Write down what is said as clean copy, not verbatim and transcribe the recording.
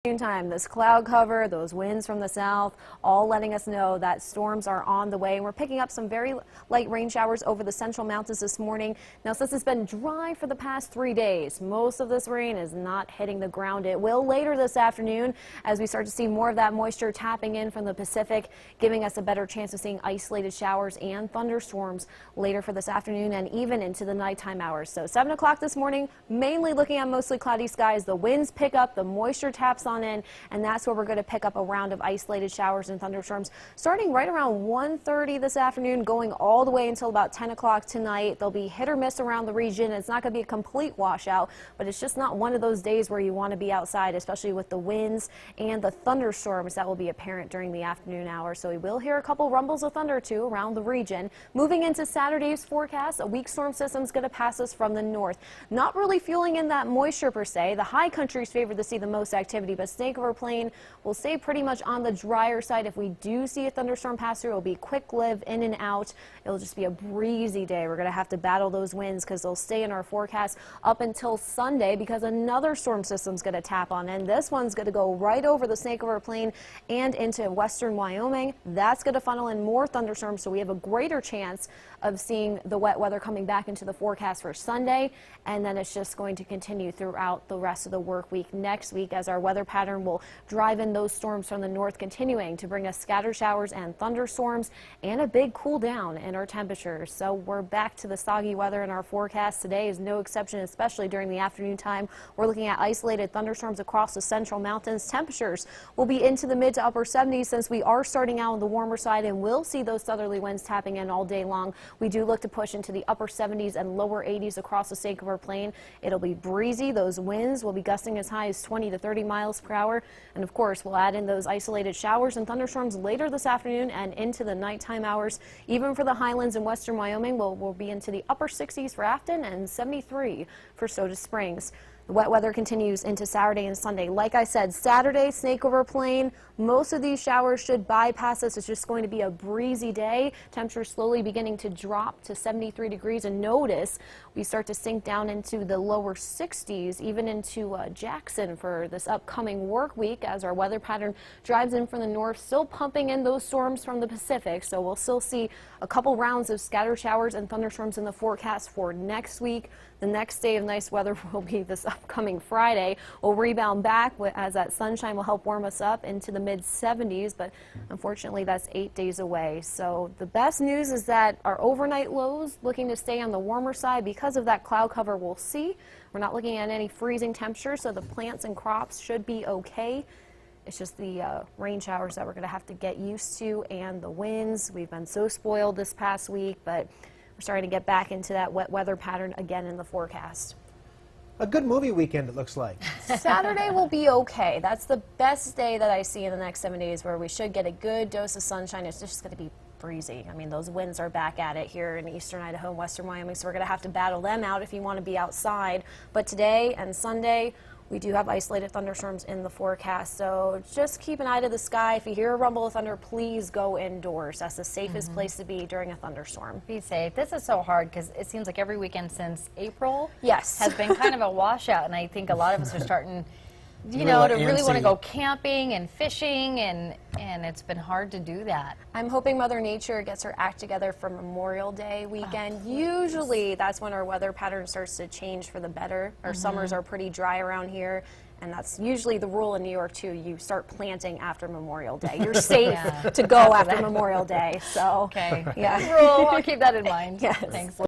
Time, this cloud cover, those winds from the south, all letting us know that storms are on the way. And we're picking up some very light rain showers over the central mountains this morning. Now, since it's been dry for the past 3 days, most of this rain is not hitting the ground. It will later this afternoon as we start to see more of that moisture tapping in from the Pacific, giving us a better chance of seeing isolated showers and thunderstorms later for this afternoon and even into the nighttime hours. So 7 o'clock this morning, mainly looking at mostly cloudy skies. The winds pick up, the moisture taps on in, and that's where we're going to pick up a round of isolated showers and thunderstorms starting right around 1:30 this afternoon, going all the way until about 10 o'clock tonight. There'll be hit or miss around the region. It's not going to be a complete washout, but it's just not one of those days where you want to be outside, especially with the winds and the thunderstorms that will be apparent during the afternoon hours. So we will hear a couple rumbles of thunder or two around the region. Moving into Saturday's forecast, a weak storm system is going to pass us from the north. Not really fueling in that moisture per se. The high country is favored to see the most activity, but Snake River Plain will stay pretty much on the drier side. If we do see a thunderstorm pass through, it'll be quick live in and out. It'll just be a breezy day. We're going to have to battle those winds because they'll stay in our forecast up until Sunday because another storm system's going to tap on in. This one's going to go right over the Snake River Plain and into western Wyoming. That's going to funnel in more thunderstorms, so we have a greater chance of seeing the wet weather coming back into the forecast for Sunday, and then it's just going to continue throughout the rest of the work week next week as our weather pattern will drive in those storms from the north, continuing to bring us scattered showers and thunderstorms and a big cool down in our temperatures. So we're back to the soggy weather in our forecast. Today is no exception, especially during the afternoon time. We're looking at isolated thunderstorms across the central mountains. Temperatures will be into the mid to upper 70s since we are starting out on the warmer side, and we'll see those southerly winds tapping in all day long. We do look to push into the upper 70s and lower 80s across the Snake River Plain. It'll be breezy. Those winds will be gusting as high as 20 to 30 miles per hour. And of course, we'll add in those isolated showers and thunderstorms later this afternoon and into the nighttime hours. Even for the highlands in western Wyoming, we'll be into the upper 60s for Afton and 73 for Soda Springs. The wet weather continues into Saturday and Sunday. Like I said, Saturday, Snake River Plain, most of these showers should bypass us. It's just going to be a breezy day. Temperatures slowly beginning to drop to 73 degrees. And notice we start to sink down into the lower 60s, even into Jackson for this upcoming work week as our weather pattern drives in from the north, still pumping in those storms from the Pacific. So we'll still see a couple rounds of scattered showers and thunderstorms in the forecast for next week. The next day of nice weather will be this upcoming Friday. We'll rebound back as that sunshine will help warm us up into the mid-70s, but unfortunately that's 8 days away. So the best news is that our overnight lows looking to stay on the warmer side because of that cloud cover we'll see. We're not looking at any freezing temperatures, so the plants and crops should be okay. It's just the rain showers that we're going to have to get used to and the winds. We've been so spoiled this past week, but we're starting to get back into that wet weather pattern again in the forecast. A good movie weekend, it looks like. Saturday will be okay. That's the best day that I see in the next 7 days where we should get a good dose of sunshine. It's just going to be breezy. I mean, those winds are back at it here in eastern Idaho and western Wyoming, so we're going to have to battle them out if you want to be outside. But today and Sunday, we do have isolated thunderstorms in the forecast, so just keep an eye to the sky. If you hear a rumble of thunder, please go indoors. That's the safest place to be during a thunderstorm. Be safe. This is so hard because it seems like every weekend since April yes. has been kind of a washout, and I think a lot of us are starting to really want to go camping and fishing, and it's been hard to do that. I'm hoping Mother Nature gets her act together for Memorial Day weekend. Usually that's when our weather pattern starts to change for the better. Our summers are pretty dry around here, and that's usually the rule in New York too. You start planting after Memorial Day. You're safe to go after Memorial Day. So, okay. Yeah. Rule. I'll keep that in mind. Yes. Thanks.